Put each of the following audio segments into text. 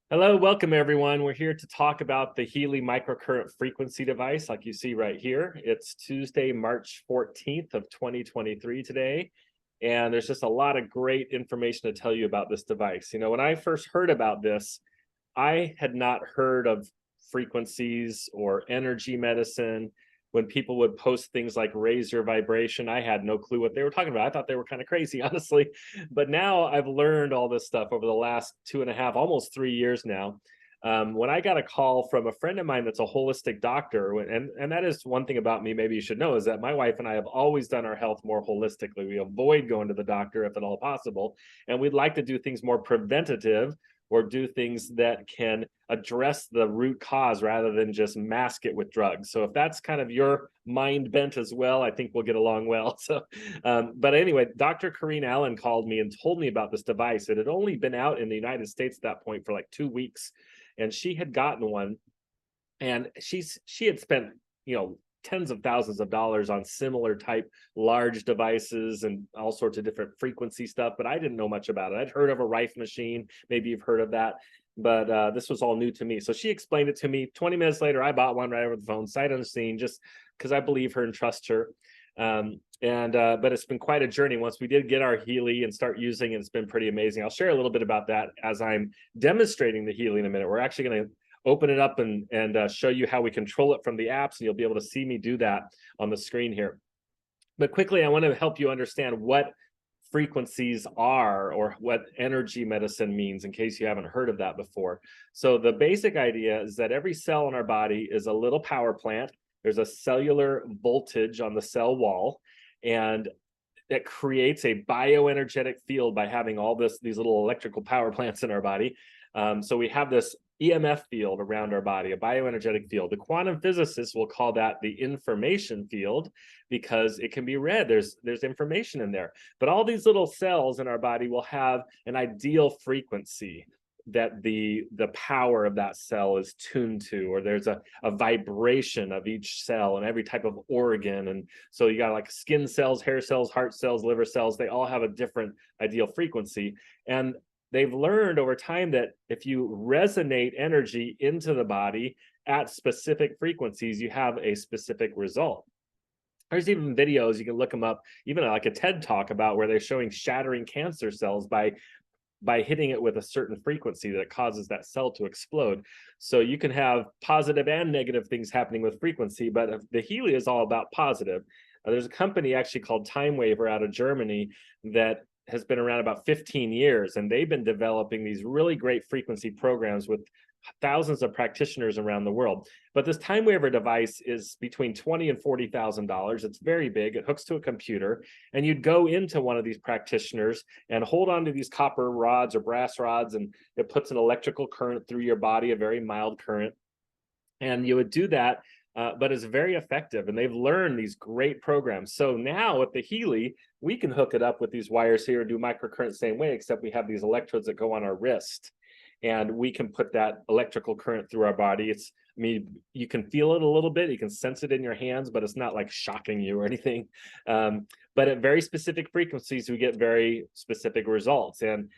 Hello, welcome everyone. We're here to talk about the Healy microcurrent frequency device, like you see right here. It's Tuesday, March 14th of 2023 today. And there's just a lot of great information to tell you about this device. You know, when I first heard about this, I had not heard of frequencies or energy medicine. When people would post things like raise your vibration, I had no clue what they were talking about. I thought they were kind of crazy, honestly. But now I've learned all this stuff over the last 2.5, almost 3 years now. When I got a call from a friend of mine that's a holistic doctor, and that is one thing about me, maybe you should know, is that my wife and I have always done our health more holistically. We avoid going to the doctor if at all possible, and we'd like to do things more preventative or do things that can address the root cause rather than just mask it with drugs. So if that's kind of your mind bent as well, I think we'll get along well. But anyway, Dr. Corrine Allen called me and told me about this device. It had only been out in the United States at that point for like 2 weeks, and she had gotten one, and she had spent tens of thousands of dollars on similar type large devices and all sorts of different frequency stuff, but I didn't know much about it. I'd heard of a Rife machine, maybe you've heard of that, but this was all new to me. So she explained it to me. 20 minutes later, I bought one right over the phone, sight unseen, just because I believe her and trust her. But it's been quite a journey. Once we did get our Healy and start using it, it's been pretty amazing. I'll share a little bit about that as I'm demonstrating the Healy in a minute. We're actually going to open it up and show you how we control it from the apps, and you'll be able to see me do that on the screen here. But quickly, I want to help you understand what frequencies are, or what energy medicine means, in case you haven't heard of that before. So the basic idea is that every cell in our body is a little power plant. There's a cellular voltage on the cell wall, and that creates a bioenergetic field by having all these little electrical power plants in our body. So we have this EMF field around our body, a bioenergetic field. The quantum physicists will call that the information field because it can be read. There's information in there. But all these little cells in our body will have an ideal frequency that the power of that cell is tuned to, or there's a vibration of each cell and every type of organ. And so you got like skin cells, hair cells, heart cells, liver cells, they all have a different ideal frequency. And they've learned over time that if you resonate energy into the body at specific frequencies, you have a specific result. There's even videos, you can look them up, even like a TED talk about where they're showing shattering cancer cells by hitting it with a certain frequency that causes that cell to explode. So you can have positive and negative things happening with frequency, but the Healy is all about positive. There's a company actually called Time Waver out of Germany that has been around about 15 years, and they've been developing these really great frequency programs with thousands of practitioners around the world. But this Time Waver device is between $20,000 and $40,000. It's very big. It hooks to a computer, and you'd go into one of these practitioners and hold on to these copper rods or brass rods, and it puts an electrical current through your body, a very mild current. And you would do that, but it's very effective. And they've learned these great programs. So now with the Healy, we can hook it up with these wires here and do microcurrent the same way, except we have these electrodes that go on our wrist. And we can put that electrical current through our body. You can feel it a little bit, you can sense it in your hands, but it's not like shocking you or anything. But at very specific frequencies, we get very specific results. And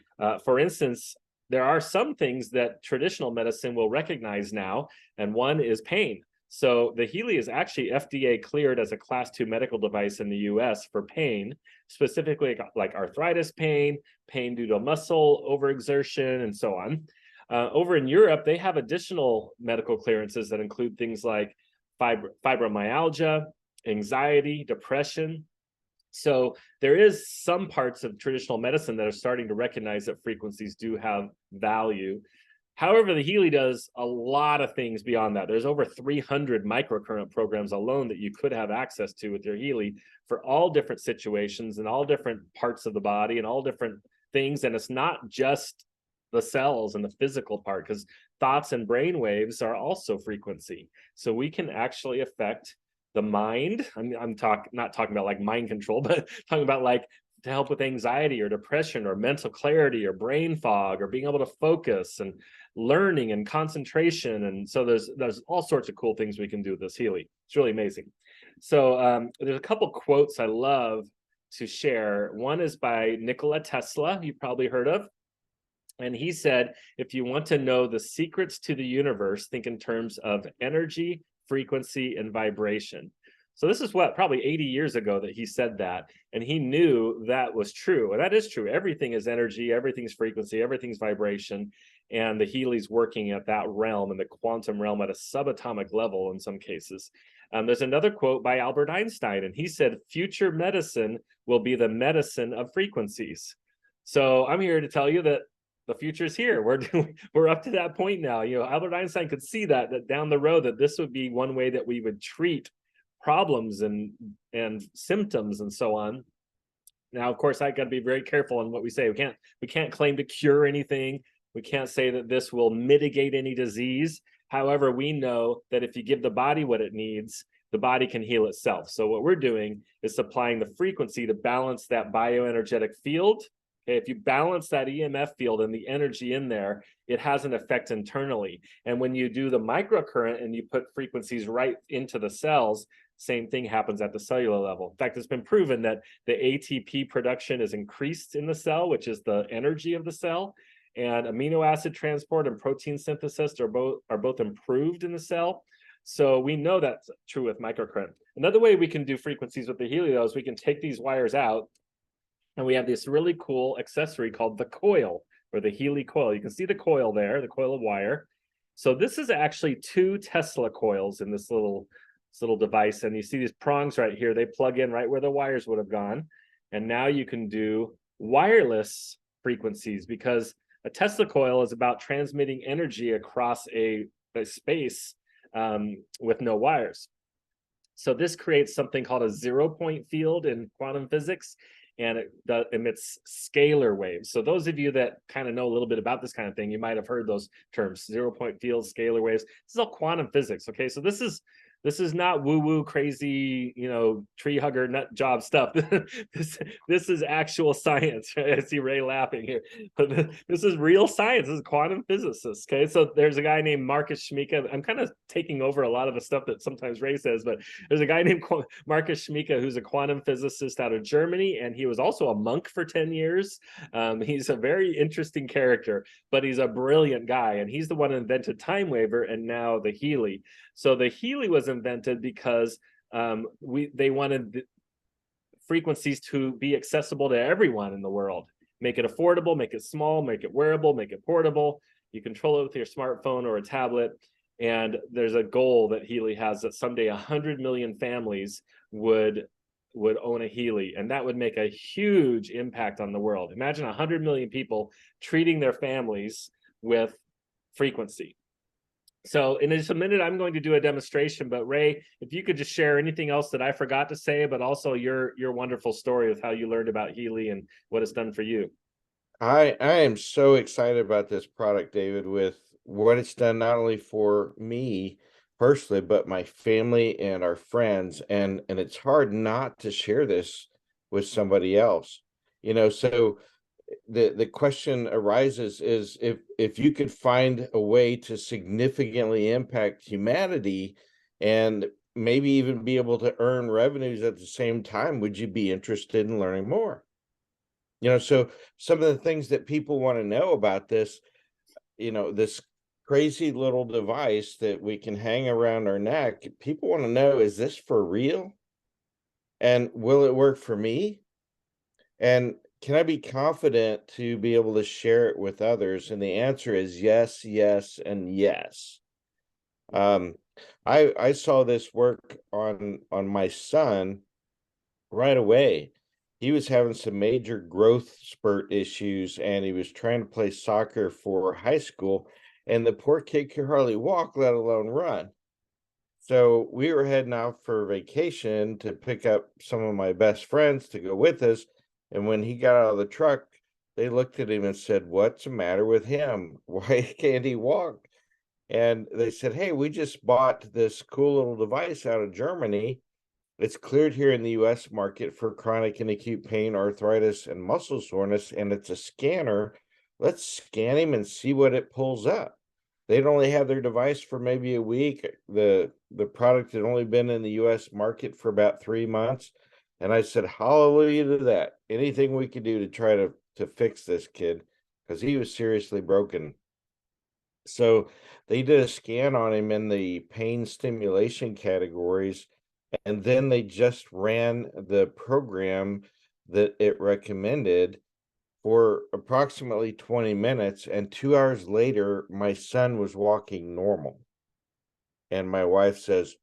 for instance, there are some things that traditional medicine will recognize now, and one is pain. So the Healy is actually FDA cleared as a class 2 medical device in the US for pain, specifically like arthritis pain, pain due to muscle overexertion, and so on. Over in Europe, they have additional medical clearances that include things like fibromyalgia, anxiety, depression. So there is some parts of traditional medicine that are starting to recognize that frequencies do have value. However, the Healy does a lot of things beyond that. There's over 300 microcurrent programs alone that you could have access to with your Healy for all different situations and all different parts of the body and all different things. And it's not just the cells and the physical part, because thoughts and brain waves are also frequency. So we can actually affect the mind. I'm not talking about like mind control, but talking about like to help with anxiety or depression or mental clarity or brain fog or being able to focus and learning and concentration. And so there's all sorts of cool things we can do with this Healy. It's really amazing. So there's a couple quotes I love to share. One is by Nikola Tesla, you've probably heard of. And he said, if you want to know the secrets to the universe, think in terms of energy, frequency, and vibration. So this is what, probably 80 years ago that he said that. And he knew that was true. And that is true. Everything is energy, everything's frequency, everything's vibration. And the Healy's working at that realm, in the quantum realm, at a subatomic level in some cases. There's another quote by Albert Einstein, and he said, future medicine will be the medicine of frequencies. So I'm here to tell you that the future's here. We're up to that point now. Albert Einstein could see that down the road, that this would be one way that we would treat problems and symptoms and so on. Now, of course, I got to be very careful on what we say. We can't claim to cure anything. We can't say that this will mitigate any disease. However, we know that if you give the body what it needs, the body can heal itself. So what we're doing is supplying the frequency to balance that bioenergetic field. Okay, if you balance that EMF field and the energy in there, it has an effect internally. And when you do the microcurrent and you put frequencies right into the cells, same thing happens at the cellular level. In fact, it's been proven that the ATP production is increased in the cell, which is the energy of the cell, and amino acid transport and protein synthesis are both improved in the cell. So we know that's true with microcurrent. Another way we can do frequencies with the Healy, though, is we can take these wires out, and we have this really cool accessory called the coil, or the Healy coil. You can see the coil there, the coil of wire. So this is actually 2 Tesla coils in this little device, and you see these prongs right here. They plug in right where the wires would have gone, and now you can do wireless frequencies, because a Tesla coil is about transmitting energy across a space with no wires. So this creates something called a 0-point field in quantum physics, and it emits scalar waves. So those of you that kind of know a little bit about this kind of thing, you might have heard those terms: 0-point fields, scalar waves. This is all quantum physics. Okay, so this is not woo-woo crazy, tree hugger nut job stuff. this is actual science. Right? I see Ray laughing here, but this is real science. This is quantum physicists. Okay, so there's a guy named Marcus Schmieke. I'm kind of taking over a lot of the stuff that sometimes Ray says, but there's a guy named Marcus Schmieke who's a quantum physicist out of Germany, and he was also a monk for 10 years. He's a very interesting character, but he's a brilliant guy, and he's the one who invented time waver and now the Healy. So the Healy was invented because they wanted frequencies to be accessible to everyone in the world. Make it affordable, make it small, make it wearable, make it portable. You control it with your smartphone or a tablet. And there's a goal that Healy has, that someday 100 million families would own a Healy, and that would make a huge impact on the world. Imagine 100 million people treating their families with frequency. So in just a minute, I'm going to do a demonstration, but Ray, if you could just share anything else that I forgot to say, but also your wonderful story of how you learned about Healy and what it's done for you. I am so excited about this product, David, with what it's done not only for me personally, but my family and our friends. And it's hard not to share this with somebody else. So the question arises is, if you could find a way to significantly impact humanity and maybe even be able to earn revenues at the same time, would you be interested in learning more? So some of the things that people want to know about this, this crazy little device that we can hang around our neck, people want to know, is this for real? And will it work for me? And can I be confident to be able to share it with others? And the answer is yes, yes, and yes. I saw this work on my son right away. He was having some major growth spurt issues, and he was trying to play soccer for high school, and the poor kid could hardly walk, let alone run. So we were heading out for vacation to pick up some of my best friends to go with us. And when he got out of the truck, they looked at him and said, "What's the matter with him? Why can't he walk?" And they said, "Hey, we just bought this cool little device out of Germany. It's cleared here in the US market for chronic and acute pain, arthritis, and muscle soreness, and it's a scanner. Let's scan him and see what it pulls up." They'd only had their device for maybe a week. The product had only been in the US market for about 3 months. And I said, hallelujah to that. Anything we could do to try to fix this kid. because he was seriously broken. So they did a scan on him in the pain stimulation categories, and then they just ran the program that it recommended for approximately 20 minutes. And 2 hours later, my son was walking normal. And my wife says,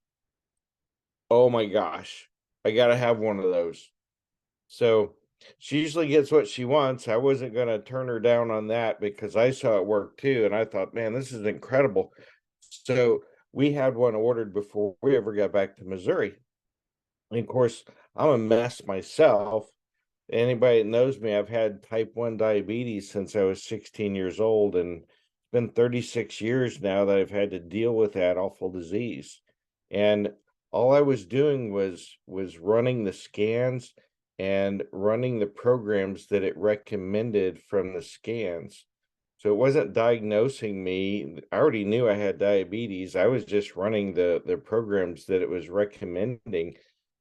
"Oh my gosh, I got to have one of those." So she usually gets what she wants. I wasn't going to turn her down on that because I saw it work too. And I thought, man, this is incredible. So we had one ordered before we ever got back to Missouri. And of course, I'm a mess myself. Anybody that knows me, I've had type 1 diabetes since I was 16 years old. And it's been 36 years now that I've had to deal with that awful disease. And all I was doing was running the scans and running the programs that it recommended from the scans. So it wasn't diagnosing me. I already knew I had diabetes. I was just running the programs that it was recommending.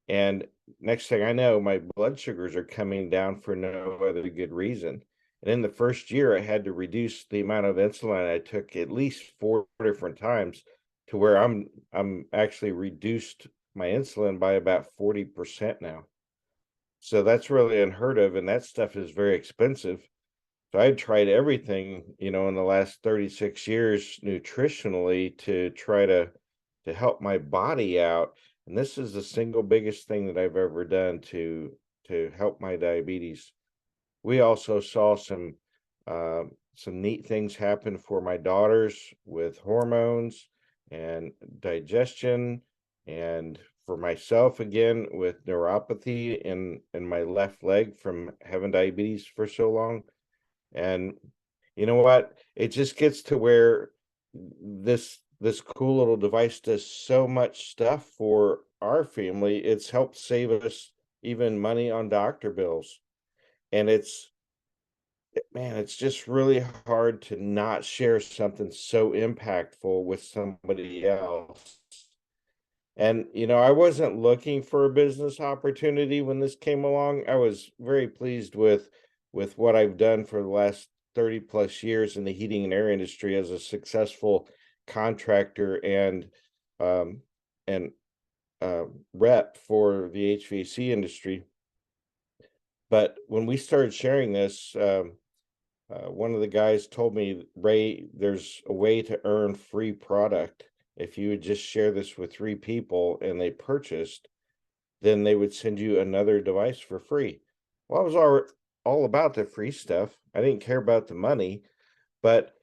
And next thing I know, my blood sugars are coming down for no other good reason. And in the first year, I had to reduce the amount of insulin I took at least 4 different times to where I'm actually reduced my insulin by about 40% now. So that's really unheard of, and that stuff is very expensive. So I tried everything, in the last 36 years nutritionally to try to help my body out. And this is the single biggest thing that I've ever done to help my diabetes. We also saw some neat things happen for my daughters with hormones and digestion, and for myself again with neuropathy in my left leg from having diabetes for so long. And you know what? It just gets to where this cool little device does so much stuff for our family. It's helped save us even money on doctor bills. And man, it's just really hard to not share something so impactful with somebody else. And I wasn't looking for a business opportunity when this came along. I was very pleased with what I've done for the last 30 plus years in the heating and air industry as a successful contractor um and rep for the HVAC industry. But when we started sharing this, one of the guys told me, "Ray, there's a way to earn free product. If you would just share this with 3 people and they purchased, then they would send you another device for free." Well, I was all about the free stuff. I didn't care about the money, but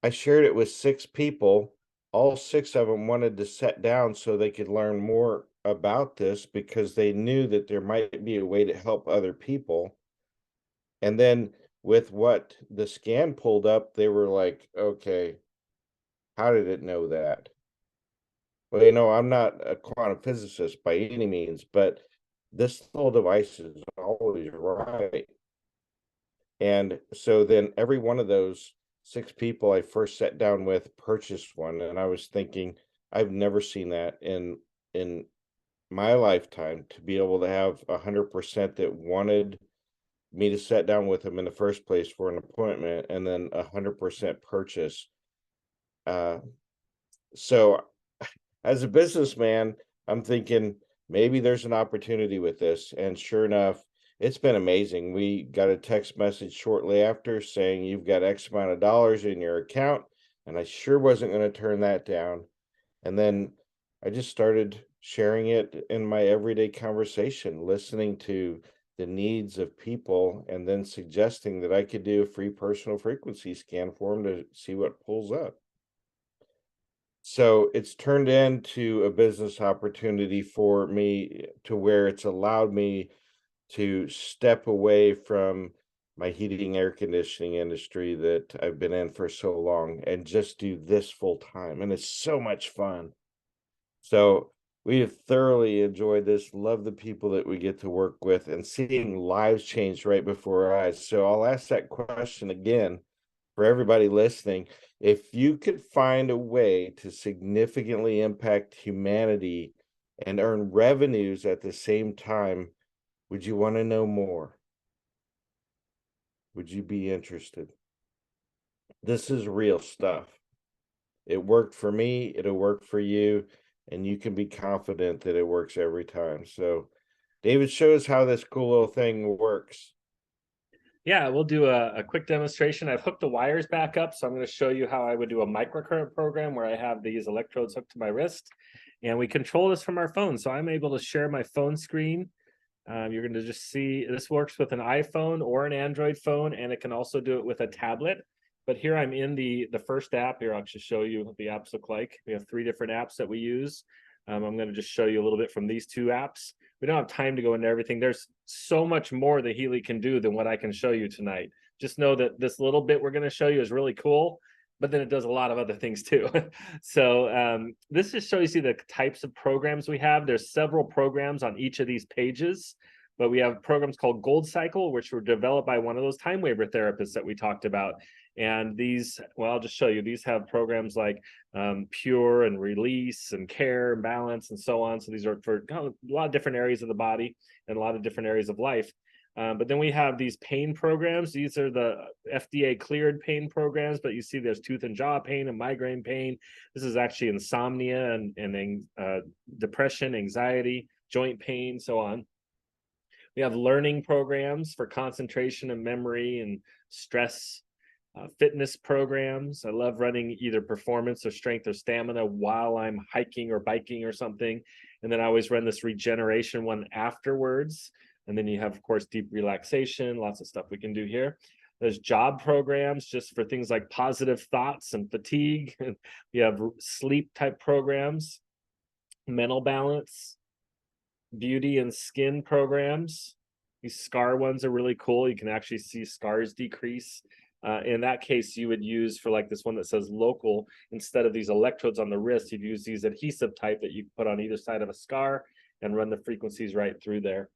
I shared it with 6 people. All 6 of them wanted to sit down so they could learn more about this because they knew that there might be a way to help other people. And then with what the scan pulled up, they were like, okay, how did it know that? Well, I'm not a quantum physicist by any means, but this little device is always right. And so then every one of those 6 people I first sat down with purchased one. And I was thinking, I've never seen that in my lifetime, to be able to have 100% that wanted me to sit down with them in the first place for an appointment, and then 100% purchase. Uh, so as a businessman, I'm thinking maybe there's an opportunity with this. And sure enough, it's been amazing. We got a text message shortly after saying you've got X amount of dollars in your account. And I sure wasn't going to turn that down. And then I just started sharing it in my everyday conversation, listening to the needs of people, and then suggesting that I could do a free personal frequency scan for them to see what pulls up. So it's turned into a business opportunity for me, to where it's allowed me to step away from my heating air conditioning industry that I've been in for so long and just do this full time. And it's so much fun. So we have thoroughly enjoyed this, love the people that we get to work with, and seeing lives change right before our eyes. So I'll ask that question again for everybody listening. If you could find a way to significantly impact humanity and earn revenues at the same time, would you want to know more? Would you be interested? This is real stuff. It worked for me, it'll work for you, and you can be confident that it works every time. So, David, show us how this cool little thing works. Yeah, we'll do a quick demonstration. I've hooked the wires back up, so I'm going to show you how I would do a microcurrent program where I have these electrodes hooked to my wrist, and we control this from our phone. So I'm able to share my phone screen. You're going to just see this works with an iPhone or an Android phone, and it can also do it with a tablet. But here I'm in the first app. Here, I'll just show you what the apps look like. We have 3 different apps that we use. I'm going to just show you a little bit from these 2 apps. We don't have time to go into everything. There's so much more that Healy can do than what I can show you tonight. Just know that this little bit we're going to show you is really cool, but then it does a lot of other things too. So this just shows you the types of programs we have. There's several programs on each of these pages, but we have programs called Gold Cycle, which were developed by one of those time waver therapists that we talked about. And these, well, I'll just show you. These have programs like Pure and Release and Care and Balance and so on. So these are for a lot of different areas of the body and a lot of different areas of life. But then we have these pain programs. These are the FDA cleared pain programs, but you see there's tooth and jaw pain and migraine pain. This is actually insomnia and depression, anxiety, joint pain, so on. We have learning programs for concentration and memory and stress. Fitness programs. I love running either performance or strength or stamina while I'm hiking or biking or something. And then I always run this regeneration one afterwards. And then you have, of course, deep relaxation, lots of stuff we can do here. There's job programs just for things like positive thoughts and fatigue. We have sleep type programs, mental balance, beauty and skin programs. These scar ones are really cool. You can actually see scars decrease. In that case, you would use for like this one that says local, instead of these electrodes on the wrist, you'd use these adhesive type that you put on either side of a scar and run the frequencies right through there.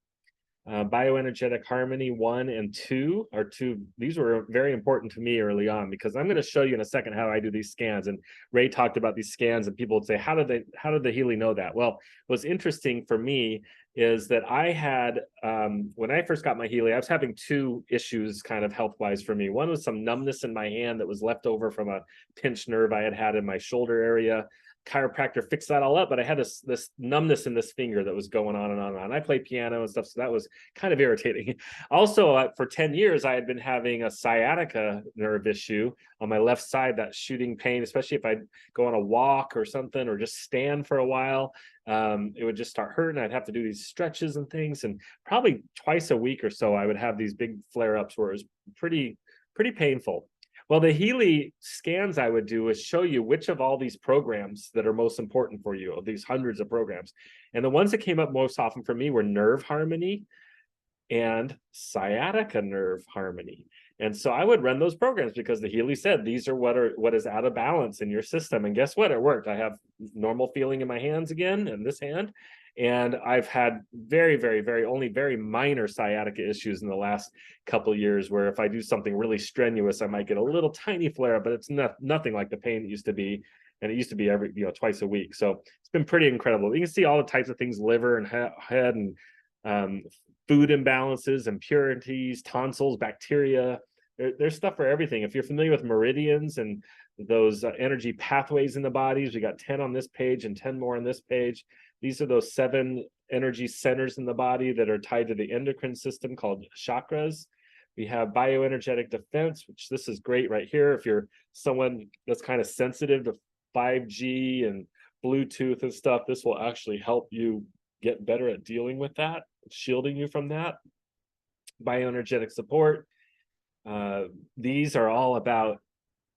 Bioenergetic harmony 1 and 2 are 2. These were very important to me early on because I'm going to show you in a second how I do these scans. And Ray talked about these scans, and people would say, how did the Healy know that? Well, what's interesting for me is that I had when I first got my Healy, I was having 2 issues kind of health wise for me. One was some numbness in my hand that was left over from a pinched nerve I had in my shoulder area. Chiropractor fixed that all up, but I had this numbness in this finger that was going on and on and on. I play piano and stuff, so that was kind of irritating. Also, for 10 years, I had been having a sciatica nerve issue on my left side, that shooting pain, especially if I'd go on a walk or something, or just stand for a while. It would just start hurting. I'd have to do these stretches and things, and probably twice a week or so, I would have these big flare-ups where it was pretty painful. Well, the Healy scans I would do is show you which of all these programs that are most important for you, of these hundreds of programs. And the ones that came up most often for me were nerve harmony and sciatica nerve harmony. And so I would run those programs because the Healy said these are what is out of balance in your system. And guess what? It worked. I have normal feeling in my hands again, in this hand. And I've had only very minor sciatica issues in the last couple of years, where if I do something really strenuous, I might get a little tiny flare, but it's nothing like the pain it used to be. And it used to be every, twice a week. So it's been pretty incredible. You can see all the types of things, liver and head and food imbalances, impurities, tonsils, bacteria. There's stuff for everything. If you're familiar with meridians and those energy pathways in the bodies, we got 10 on this page and 10 more on this page. These are those 7 energy centers in the body that are tied to the endocrine system called chakras. We have bioenergetic defense, which this is great right here. If you're someone that's kind of sensitive to 5G and Bluetooth and stuff, this will actually help you get better at dealing with that, shielding you from that. Bioenergetic support. These are all about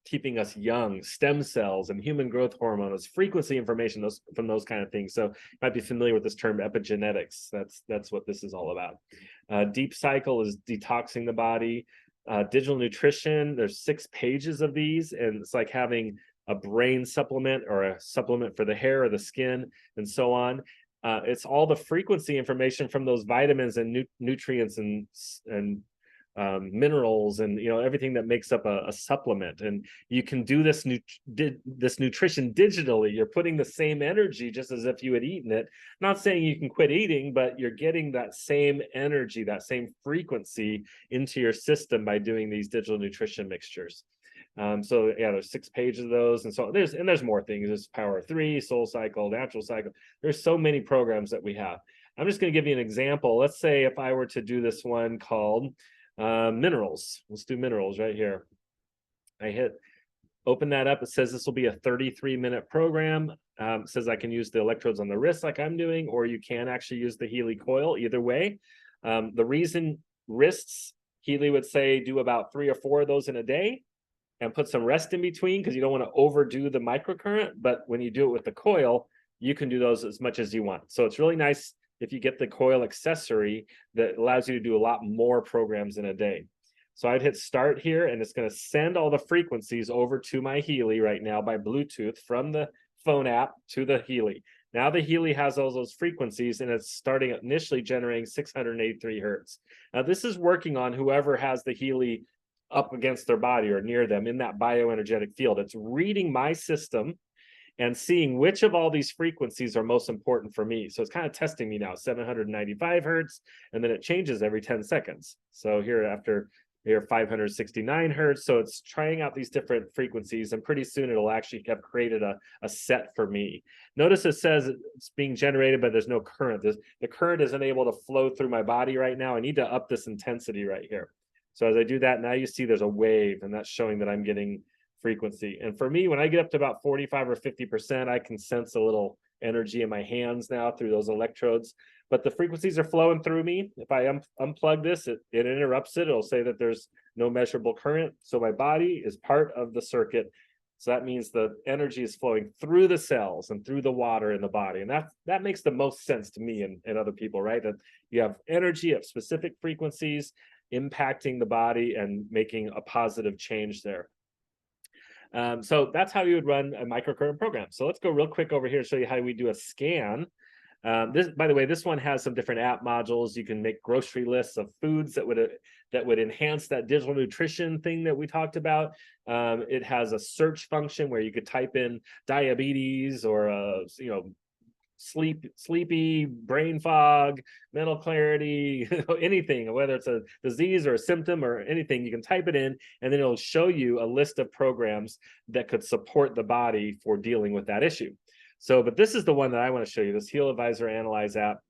keeping us young, stem cells and human growth hormones, frequency information, from those kind of things. So you might be familiar with this term epigenetics. That's what this is all about. Deep cycle is detoxing the body. Digital nutrition, there's 6 pages of these, and it's like having a brain supplement or a supplement for the hair or the skin and so on. It's all the frequency information from those vitamins and nutrients and minerals and everything that makes up a supplement. And you can do this nutrition digitally. You're putting the same energy just as if you had eaten it. Not saying you can quit eating, but you're getting that same energy, that same frequency into your system by doing these digital nutrition mixtures. So yeah, there's 6 pages of those, and so there's more things. There's Power of 3, Soul Cycle, Natural Cycle. There's so many programs that we have. I'm just going to give you an example. Let's say if I were to do this one called minerals. Let's do minerals right here. I hit open that up. It says this will be a 33-minute program. It says I can use the electrodes on the wrist like I'm doing, or you can actually use the Healy coil. Either way, the reason wrists, Healy would say do about 3 or 4 of those in a day and put some rest in between, because you don't want to overdo the microcurrent. But when you do it with the coil, you can do those as much as you want. So it's really nice if you get the coil accessory that allows you to do a lot more programs in a day. So I'd hit start here, and it's going to send all the frequencies over to my Healy right now by Bluetooth from the phone app to the Healy. Now the Healy has all those frequencies, and it's starting initially generating 683 hertz. Now this is working on whoever has the Healy up against their body or near them in that bioenergetic field. It's reading my system and seeing which of all these frequencies are most important for me. So it's kind of testing me now, 795 hertz, and then it changes every 10 seconds. So here 569 hertz. So it's trying out these different frequencies, and pretty soon it'll actually have created a set for me. Notice it says it's being generated, but there's no current. The current isn't able to flow through my body right now. I need to up this intensity right here. So as I do that, now you see there's a wave, and that's showing that I'm getting frequency. And for me, when I get up to about 45 or 50%, I can sense a little energy in my hands now through those electrodes. But the frequencies are flowing through me. If I unplug this, it interrupts it. It'll say that there's no measurable current. So my body is part of the circuit. So that means the energy is flowing through the cells and through the water in the body. And that makes the most sense to me and other people, right? That you have energy at specific frequencies impacting the body and making a positive change there. So that's how you would run a microcurrent program. So let's go real quick over here and show you how we do a scan. By the way, this one has some different app modules. You can make grocery lists of foods that would enhance that digital nutrition thing that we talked about. It has a search function where you could type in diabetes or sleepy, brain fog, mental clarity, anything, whether it's a disease or a symptom or anything, you can type it in, and then it'll show you a list of programs that could support the body for dealing with that issue. So, but this is the one that I want to show you, this Heal Advisor Analyze app.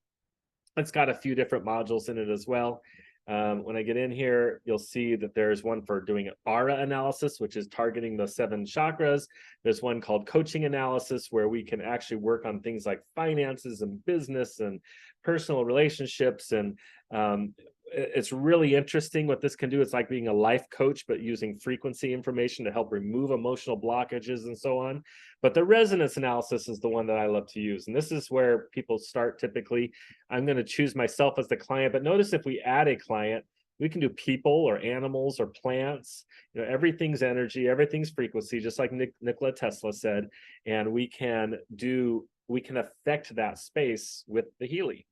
It's got a few different modules in it as well. When I get in here, you'll see that there's one for doing aura analysis, which is targeting the 7 chakras. There's one called coaching analysis, where we can actually work on things like finances and business and personal relationships. And it's really interesting what this can do. It's like being a life coach, but using frequency information to help remove emotional blockages and so on. But the resonance analysis is the one that I love to use. And this is where people start typically. I'm going to choose myself as the client, but notice if we add a client, we can do people or animals or plants. Everything's energy, everything's frequency, just like Nikola Tesla said. And we can affect that space with the Healy.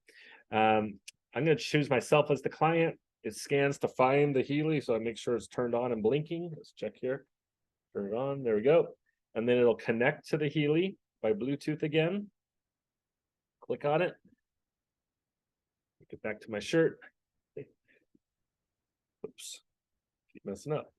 I'm going to choose myself as the client. It scans to find the Healy, so I make sure it's turned on and blinking. Let's check here. Turn it on. There we go. And then it'll connect to the Healy by Bluetooth again. Click on it. Get back to my shirt. Oops. Keep messing up.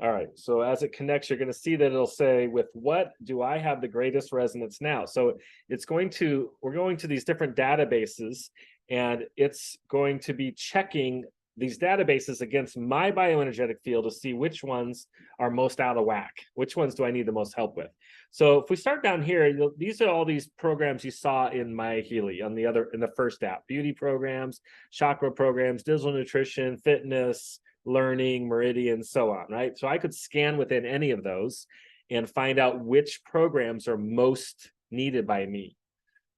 All right. So as it connects, you're going to see that it'll say, with what do I have the greatest resonance now? So we're going to these different databases, and it's going to be checking these databases against my bioenergetic field to see which ones are most out of whack. Which ones do I need the most help with? So if we start down here, these are all these programs you saw in my Healy in the first app: beauty programs, chakra programs, digital nutrition, fitness, learning, meridian, so on, right? So I could scan within any of those and find out which programs are most needed by me.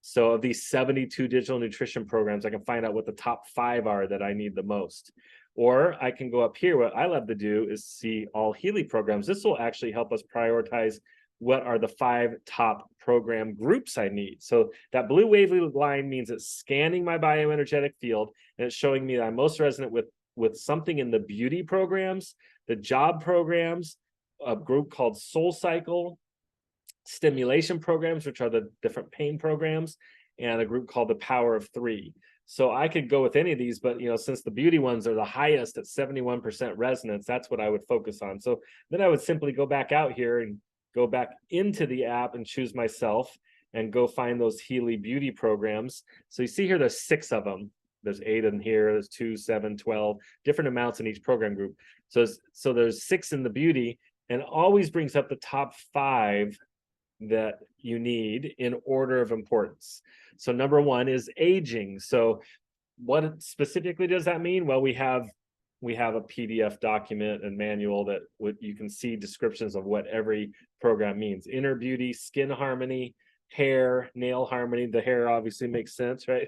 So of these 72 digital nutrition programs, I can find out what the top 5 are that I need the most. Or I can go up here. What I love to do is see all Healy programs. This will actually help us prioritize what are the 5 top program groups I need. So that blue wavy line means it's scanning my bioenergetic field, and it's showing me that I'm most resonant with something in the beauty programs, the job programs, a group called Soul Cycle, stimulation programs, which are the different pain programs, and a group called the Power of 3. So I could go with any of these, but since the beauty ones are the highest at 71% resonance, that's what I would focus on. So then I would simply go back out here and go back into the app and choose myself and go find those Healy beauty programs. So you see here, there's 6 of them. There's 8 in here, there's 2, 7, 12, different amounts in each program group. So there's 6 in the beauty, and always brings up the top 5 that you need in order of importance. So number 1 is aging. So what specifically does that mean? Well, we have a PDF document and manual that you can see descriptions of what every program means. Inner beauty, skin harmony, hair, nail harmony. The hair obviously makes sense, right?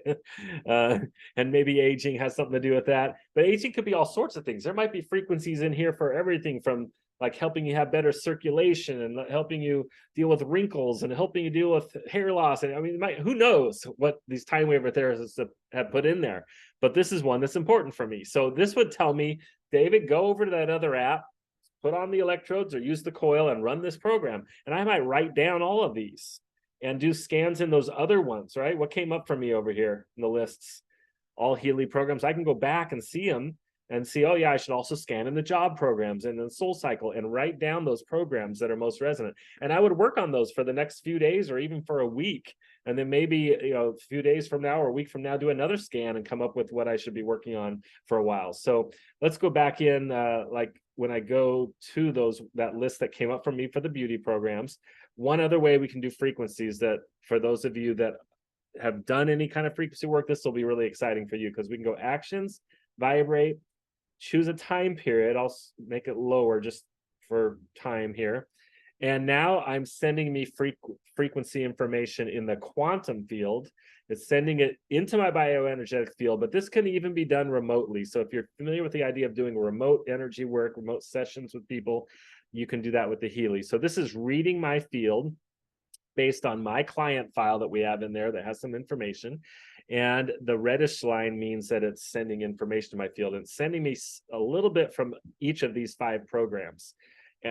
And maybe aging has something to do with that. But aging could be all sorts of things. There might be frequencies in here for everything from like helping you have better circulation and helping you deal with wrinkles and helping you deal with hair loss. And I mean, who knows what these time waver therapists have put in there, but this is one that's important for me. So this would tell me, David, go over to that other app, put on the electrodes or use the coil and run this program. And I might write down all of these and do scans in those other ones, right? What came up for me over here in the lists? All Healy programs. I can go back and see them and see, oh yeah, I should also scan in the job programs and then Soul Cycle and write down those programs that are most resonant. And I would work on those for the next few days or even for a week. And then maybe, a few days from now or a week from now, do another scan and come up with what I should be working on for a while. So let's go back in, like when I go to that list that came up for me for the beauty programs. One other way we can do frequencies that for those of you that have done any kind of frequency work, this will be really exciting for you because we can go actions, vibrate, choose a time period. I'll make it lower just for time here. And now I'm sending me frequency information in the quantum field. It's sending it into my bioenergetic field, but this can even be done remotely. So if you're familiar with the idea of doing remote energy work, remote sessions with people, you can do that with the Healy. So this is reading my field based on my client file that we have in there that has some information. And the reddish line means that it's sending information to my field and sending me a little bit from each of these 5 programs.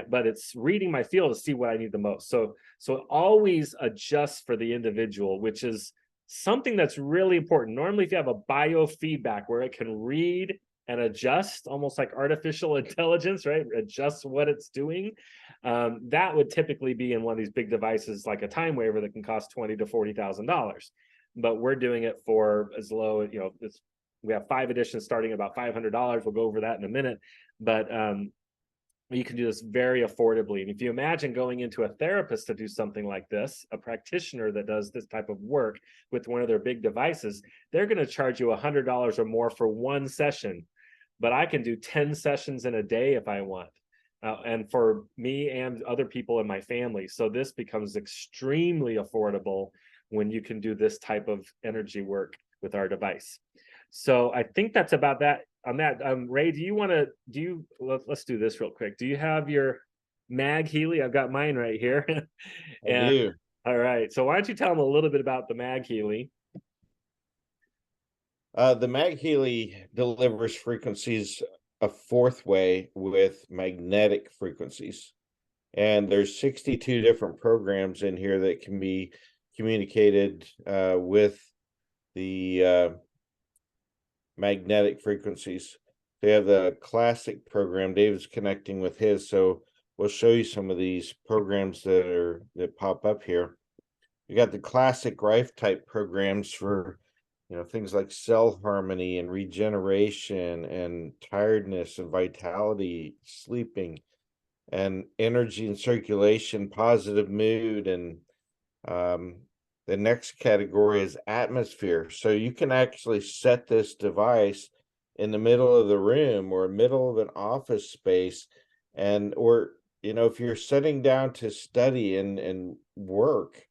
But it's reading my field to see what I need the most. So it always adjusts for the individual, which is something that's really important. Normally, if you have a biofeedback where it can read and adjust, almost like artificial intelligence, right? Adjust what it's doing. That would typically be in one of these big devices, like a time waver that can cost $20,000 to $40,000. But we're doing it for as low, we have 5 editions starting at about $500. We'll go over that in a minute. But you can do this very affordably. And if you imagine going into a therapist to do something like this, a practitioner that does this type of work with one of their big devices, they're going to charge you $100 or more for one session. But I can do 10 sessions in a day if I want. And for me and other people in my family. So this becomes extremely affordable when you can do this type of energy work with our device. So I think that's about that on that. Ray, let's do this real quick. Do you have your mag Healy? I've got mine right here. I do. All right. So why don't you tell them a little bit about the mag Healy? The Mag Healy delivers frequencies a 4th way with magnetic frequencies. And there's 62 different programs in here that can be communicated with the magnetic frequencies. They have the classic program. David's connecting with his, so we'll show you some of these programs that pop up here. You got the classic Rife type programs for things like cell harmony and regeneration and tiredness and vitality, sleeping and energy and circulation, positive mood. And the next category is atmosphere. So you can actually set this device in the middle of the room or middle of an office space, or if you're sitting down to study and work,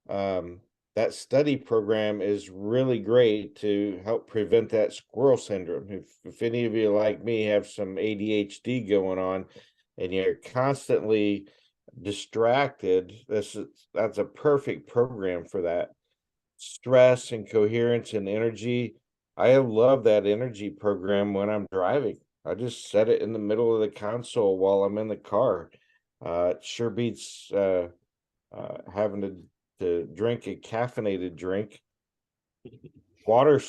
that study program is really great to help prevent that squirrel syndrome. If any of you like me have some ADHD going on and you're constantly distracted, that's a perfect program for that. Stress and coherence and energy. I love that energy program when I'm driving. I just set it in the middle of the console while I'm in the car. It sure beats having to drink a caffeinated drink. Water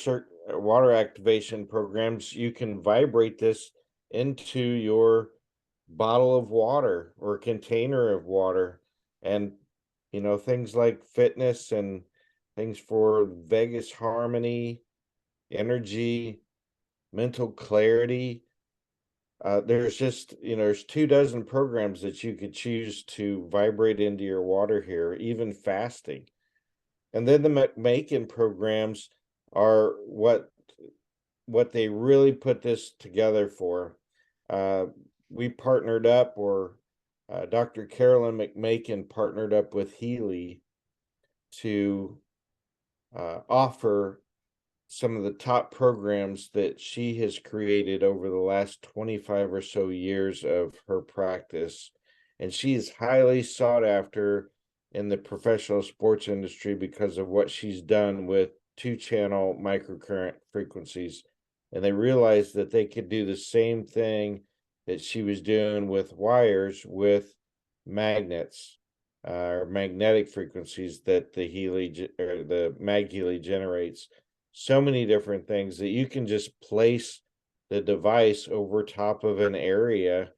water activation programs, you can vibrate this into your bottle of water or container of water. And, things like fitness and things for Vegas harmony, energy, mental clarity. There's just, there's 2 dozen programs that you could choose to vibrate into your water here, even fasting. And then the Macon programs are what they really put this together for. Uh, we partnered up, or Dr. Carolyn McMakin partnered up with Healy to offer some of the top programs that she has created over the last 25 or so years of her practice. And she is highly sought after in the professional sports industry because of what she's done with 2-channel microcurrent frequencies. And they realized that they could do the same thing that she was doing with wires with magnets, or magnetic frequencies that the or the Mag Healy generates. So many different things that you can just place the device over top of an area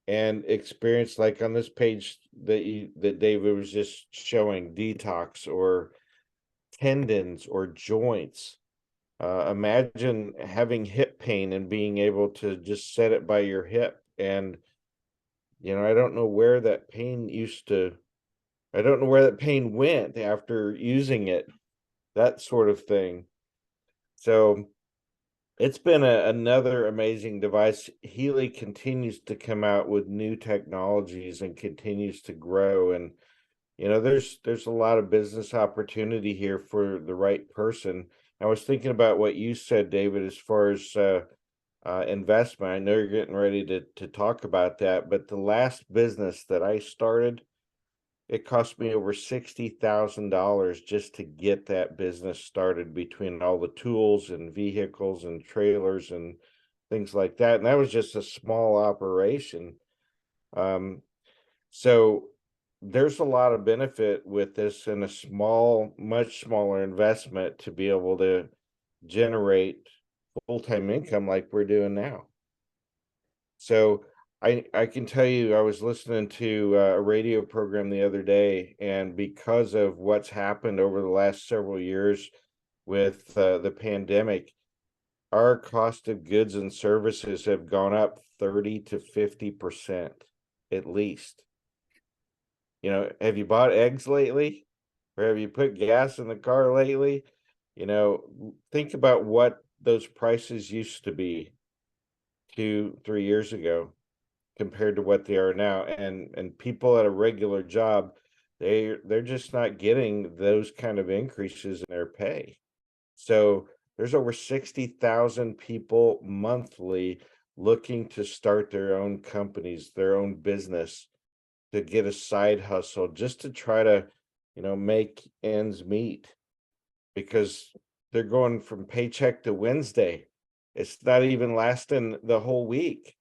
and experience, like on this page that David was just showing, detox or tendons or joints. Imagine having hip pain and being able to just set it by your hip. And I don't know where that pain I don't know where that pain went after using it, that sort of thing. So it's been another amazing device. Healy continues to come out with new technologies and continues to grow. And there's a lot of business opportunity here for the right person. I was thinking about what you said, David, as far as investment. I know you're getting ready to talk about that, but the last business that I started, it cost me over $60,000 just to get that business started, between all the tools and vehicles and trailers and things like that. And that was just a small operation. Um, so there's a lot of benefit with this, and much smaller investment to be able to generate full-time income like we're doing now. So I can tell you, I was listening to a radio program the other day, and because of what's happened over the last several years with the pandemic, our cost of goods and services have gone up 30 to 50% at least. Have you bought eggs lately? Or have you put gas in the car lately? Think about what those prices used to be 2, 3 years ago compared to what they are now. And people at a regular job, they're just not getting those kind of increases in their pay. So there's over 60,000 people monthly looking to start their own companies, their own business, to get a side hustle, just to try to, make ends meet, because they're going from paycheck to Wednesday. It's not even lasting the whole week.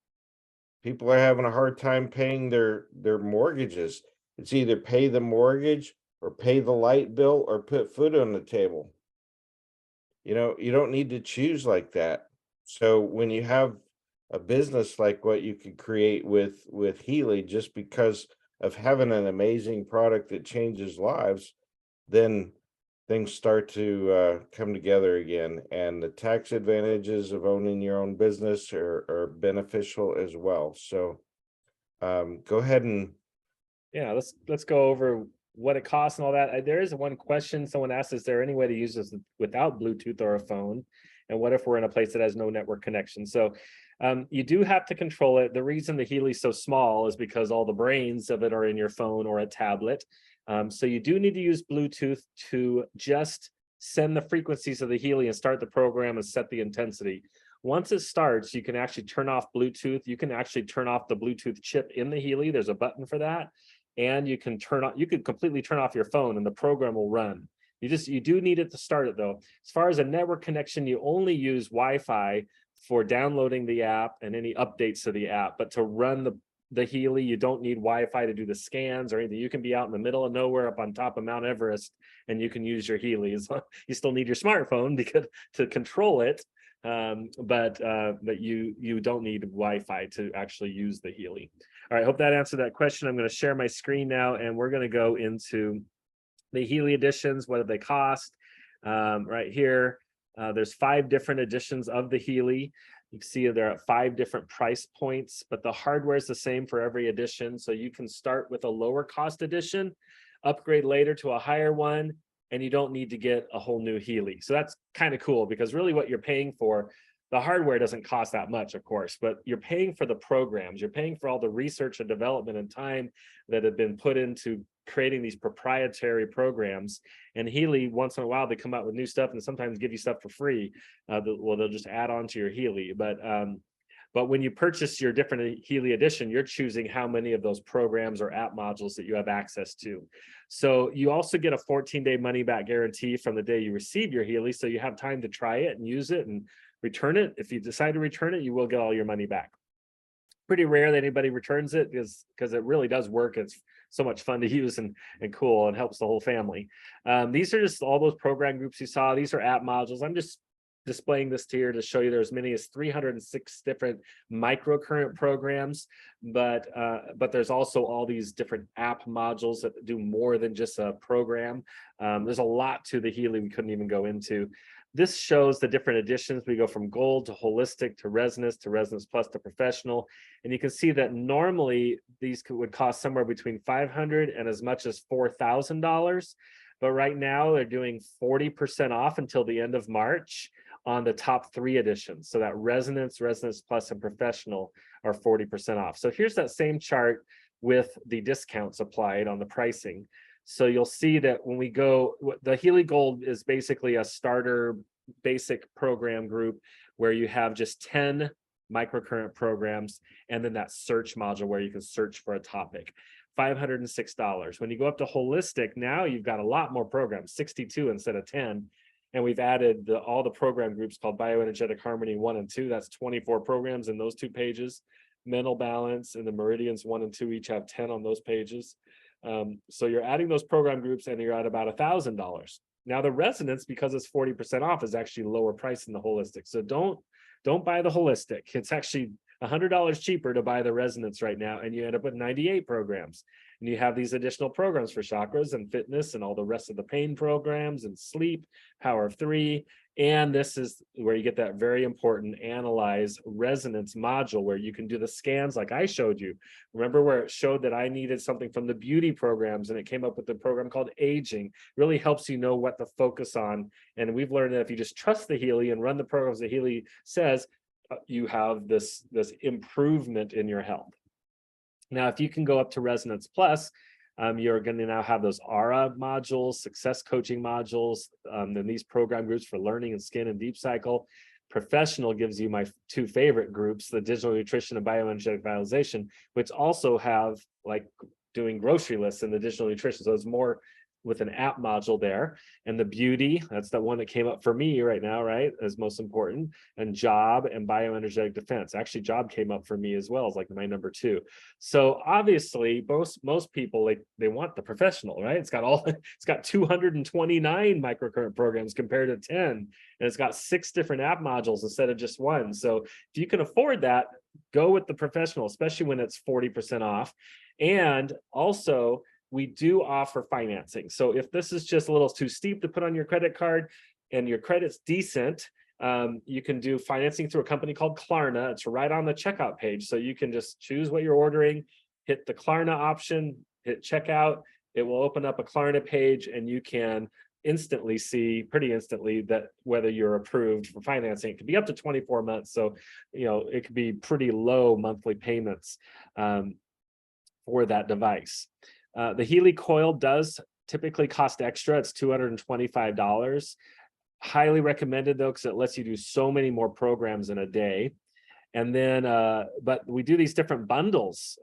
People are having a hard time paying their mortgages. It's either pay the mortgage or pay the light bill or put food on the table. You don't need to choose like that. So when you have a business like what you could create with Healy, just because of having an amazing product that changes lives, then things start to come together again. And the tax advantages of owning your own business are beneficial as well. So go ahead and Yeah, let's go over what it costs and all that. There is one question someone asked: is there any way to use this without Bluetooth or a phone? And what if we're in a place that has no network connection? So you do have to control it. The reason the Healy's so small is because all the brains of it are in your phone or a tablet. So you do need to use Bluetooth to just send the frequencies of the Healy and start the program and set the intensity. Once it starts, you can actually turn off Bluetooth. You can actually turn off the Bluetooth chip in the Healy. There's a button for that. And you can completely turn off your phone and the program will run. You do need it to start it though. As far as a network connection, you only use Wi-Fi for downloading the app and any updates to the app, but to run the Healy. You don't need Wi-Fi to do the scans or anything. You can be out in the middle of nowhere up on top of Mount Everest and you can use your Healy. You still need your smartphone because to control it, but you don't need Wi-Fi to actually use the Healy. All right, hope that answered that question. I'm going to share my screen now, and we're going to go into the Healy editions. What do they cost? Right here, there's 5 different editions of the Healy. You can see they're at 5 different price points, but the hardware is the same for every edition. So you can start with a lower cost edition, upgrade later to a higher one, and you don't need to get a whole new Healy. So that's kind of cool, because really what you're paying for, the hardware doesn't cost that much, of course, but you're paying for the programs. You're paying for all the research and development and time that have been put into creating these proprietary programs. And Healy, once in a while, they come out with new stuff and sometimes give you stuff for free. They'll just add on to your Healy. But when you purchase your different Healy edition, you're choosing how many of those programs or app modules that you have access to. So you also get a 14-day money-back guarantee from the day you receive your Healy. So you have time to try it and use it and return it. If you decide to return it, you will get all your money back. Pretty rare that anybody returns it because it really does work. It's so much fun to use and cool, and helps the whole family. These are just all those program groups you saw. These are app modules. I'm just displaying this here to show you there's as many as 306 different microcurrent programs, but there's also all these different app modules that do more than just a program. There's a lot to the Healy we couldn't even go into. This shows the different editions. We go from gold to holistic to resonance plus to professional. And you can see that normally these would cost somewhere between $500 and as much as $4,000. But right now they're doing 40% off until the end of March on the top 3 editions. So that resonance plus, and professional are 40% off. So here's that same chart with the discounts applied on the pricing. So you'll see that when we go, the Healy Gold is basically a starter basic program group where you have just 10 microcurrent programs, and then that search module where you can search for a topic. $506. When you go up to holistic, now you've got a lot more programs, 62 instead of 10. And we've added all the program groups called Bioenergetic Harmony 1 and 2. That's 24 programs in those 2 pages. Mental Balance and the Meridians 1 and 2 each have 10 on those pages. So you're adding those program groups and you're at about $1,000. Now the resonance, because it's 40% off, is actually lower price than the holistic. So don't buy the holistic. It's actually $100 cheaper to buy the resonance right now, and you end up with 98 programs. And you have these additional programs for chakras and fitness and all the rest of the pain programs and sleep, power of 3. And this is where you get that very important analyze resonance module where you can do the scans like I showed you. Remember where it showed that I needed something from the beauty programs and it came up with the program called aging. Really helps you know what to focus on. And we've learned that if you just trust the Healy and run the programs that Healy says, you have this improvement in your health. Now, if you can go up to Resonance Plus, you're going to now have those aura modules, success coaching modules, then these program groups for learning and skin and deep cycle. Professional gives you my 2 favorite groups, the digital nutrition and bioenergetic vitalization, which also have like doing grocery lists in the digital nutrition. So it's more with an app module there. And the beauty, that's the one that came up for me right now, right, as most important. And job and bioenergetic defense. Actually, job came up for me as well as like my number 2. So obviously most people, like, they want the professional, right? It's got 229 microcurrent programs compared to 10, and it's got 6 different app modules instead of just 1. So if you can afford that, go with the professional, especially when it's 40% off. And also, we do offer financing. So if this is just a little too steep to put on your credit card and your credit's decent, you can do financing through a company called Klarna. It's right on the checkout page. So you can just choose what you're ordering, hit the Klarna option, hit checkout. It will open up a Klarna page and you can pretty instantly that whether you're approved for financing. It could be up to 24 months. So, it could be pretty low monthly payments for that device. The Healy coil does typically cost extra. It's $225. Highly recommended though, because it lets you do so many more programs in a day. And then, but we do these different bundles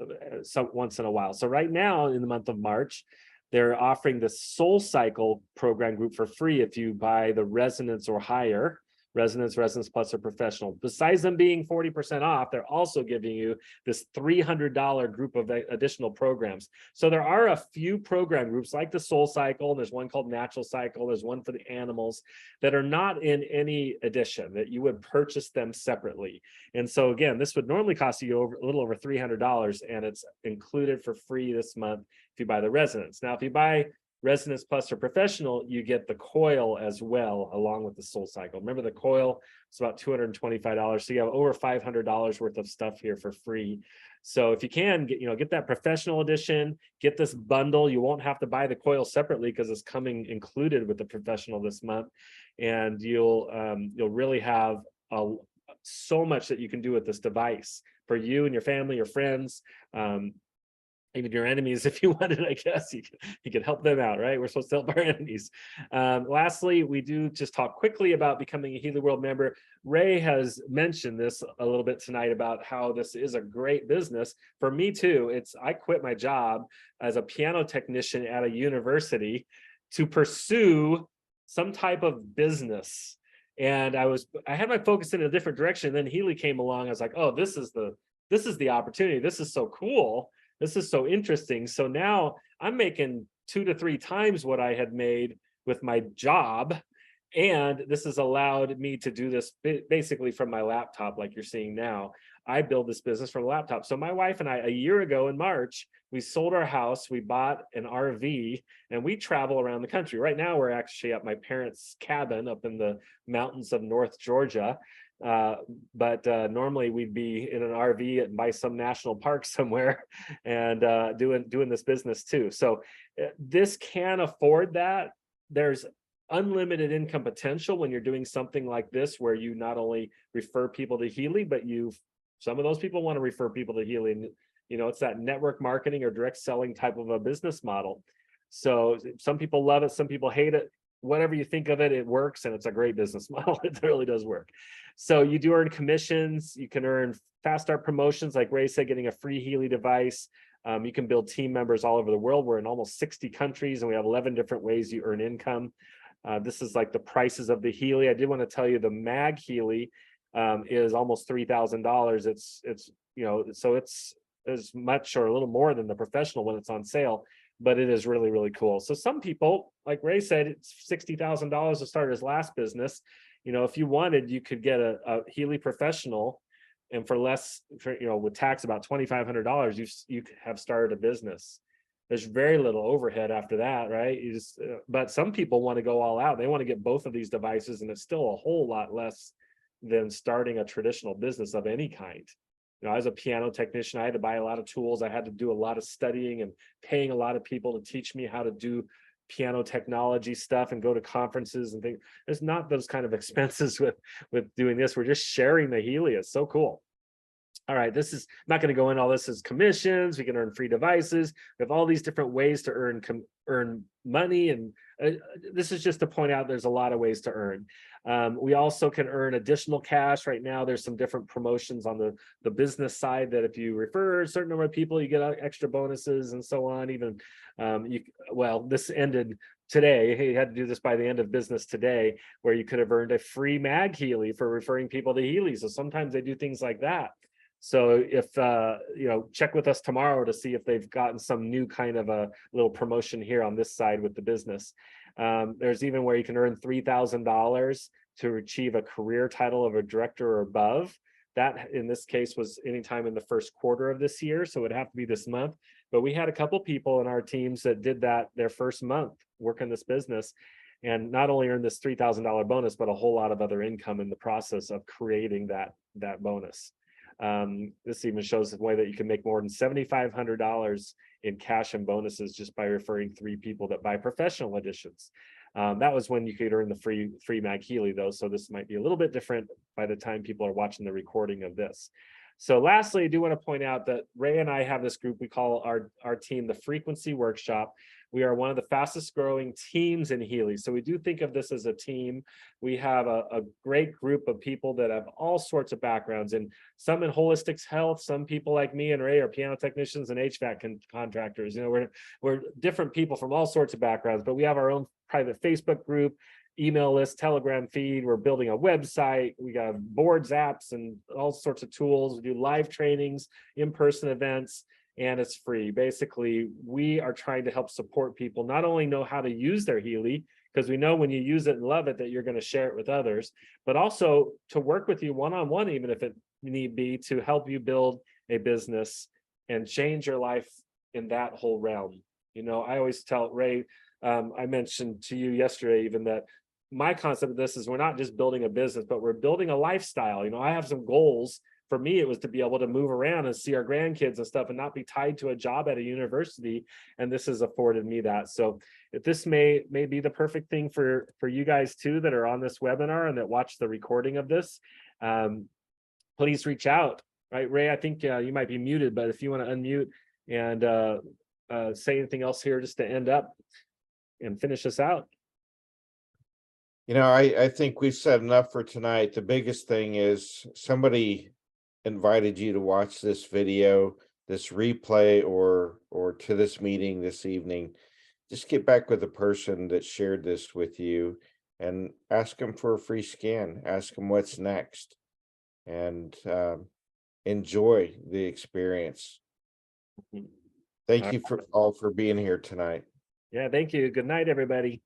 once in a while. So right now in the month of March, they're offering the Soul Cycle program group for free if you buy the Resonance or higher, Residence, Residence Plus, or Professional. Besides them being 40% off, they're also giving you this $300 group of additional programs. So there are a few program groups like the Soul Cycle. There's one called Natural Cycle. There's one for the animals that are not in any edition, that you would purchase them separately. And so again, this would normally cost you a little over $300, and it's included for free this month if you buy the Residence. Now, if you buy Residence Plus or Professional, you get the coil as well, along with the Soul Cycle. Remember, the coil is about $225, so you have over $500 worth of stuff here for free. So if you can get that Professional edition, get this bundle. You won't have to buy the coil separately because it's coming included with the Professional this month, and you'll really have so much that you can do with this device for you and your family, your friends. Even your enemies, if you wanted, I guess you could help them out, right? We're supposed to help our enemies. Lastly, we do just talk quickly about becoming a Healy World member. Ray has mentioned this a little bit tonight about how this is a great business. For me too, I quit my job as a piano technician at a university to pursue some type of business. And I had my focus in a different direction. Then Healy came along. I was like, oh, this is the opportunity. This is so cool. This is so interesting. So now I'm making 2 to 3 times what I had made with my job. And this has allowed me to do this basically from my laptop, like you're seeing now. I build this business from a laptop. So my wife and I, a year ago in March, we sold our house, we bought an RV, and we travel around the country. Right now, we're actually at my parents' cabin up in the mountains of North Georgia. But normally we'd be in an RV by some national park somewhere and doing this business too. So this can afford that. There's unlimited income potential when you're doing something like this, where you not only refer people to Healy, but some of those people want to refer people to Healy. And it's that network marketing or direct selling type of a business model. So some people love it, some people hate it. Whatever you think of it, it works, and it's a great business model. It really does work. So you do earn commissions. You can earn fast start promotions, like Ray said, getting a free Healy device. You can build team members all over the world. We're in almost 60 countries, and we have 11 different ways you earn income. This is like the prices of the Healy. I did want to tell you the Mag Healy is almost $3,000. So it's as much or a little more than the Professional when it's on sale, but it is really, really cool. So some people, like Ray said, it's $60,000 to start his last business. If you wanted, you could get a Healy Professional, and for less, with tax about $2,500, you have started a business. There's very little overhead after that, right? But some people want to go all out. They want to get both of these devices, and it's still a whole lot less than starting a traditional business of any kind. As a piano technician, I had to buy a lot of tools. I had to do a lot of studying and paying a lot of people to teach me how to do piano technology stuff and go to conferences and things. There's not those kind of expenses with doing this. We're just sharing the Healy. It's so cool. All right, this is not going to go in. All this is commissions. We can earn free devices. We have all these different ways to earn money, and this is just to point out there's a lot of ways to earn. We also can earn additional cash. Right now, there's some different promotions on the business side that if you refer a certain number of people, you get extra bonuses and so on. Even this ended today. He had to do this by the end of business today, where you could have earned a free Mag Healy for referring people to Healy. So sometimes they do things like that. So if check with us tomorrow to see if they've gotten some new kind of a little promotion here on this side with the business. There's even where you can earn $3,000 to achieve a career title of a director or above. That in this case was anytime in the first quarter of this year, so it would have to be this month. But we had a couple people in our teams that did that their first month working this business, and not only earned this $3,000 bonus, but a whole lot of other income in the process of creating that bonus. This even shows the way that you can make more than $7,500 in cash and bonuses just by referring 3 people that buy Professional editions. That was when you could earn the free Mag Healy, though. So this might be a little bit different by the time people are watching the recording of this. So lastly, I do want to point out that Ray and I have this group we call our team the Frequency Workshop. We are one of the fastest growing teams in Healy. So we do think of this as a team. We have a great group of people that have all sorts of backgrounds, and some in holistic health. Some people like me and Ray are piano technicians and HVAC contractors. We're different people from all sorts of backgrounds, but we have our own private Facebook group. email list, Telegram feed. We're building a website. We got boards, apps, and all sorts of tools. We do live trainings, in-person events, and it's free. Basically, we are trying to help support people not only know how to use their Healy, because we know when you use it and love it that you're going to share it with others, but also to work with you one-on-one, even if it need be, to help you build a business and change your life in that whole realm. You know, I always tell Ray, I mentioned to you yesterday even that my concept of this is we're not just building a business, but we're building a lifestyle. You know, I have some goals. For me, it was to be able to move around and see our grandkids and stuff and not be tied to a job at a university. And this has afforded me that. So if this may be the perfect thing for you guys too that are on this webinar and that watch the recording of this, please reach out. Right, Ray, I think you might be muted, but if you want to unmute and say anything else here just to end up and finish us out. You know, I think we've said enough for tonight. The biggest thing is somebody invited you to watch this video, this replay, or to this meeting this evening. Just get back with the person that shared this with you and ask them for a free scan. Ask them what's next, and enjoy the experience. Thank you for all for being here tonight. Yeah, thank you. Good night, everybody.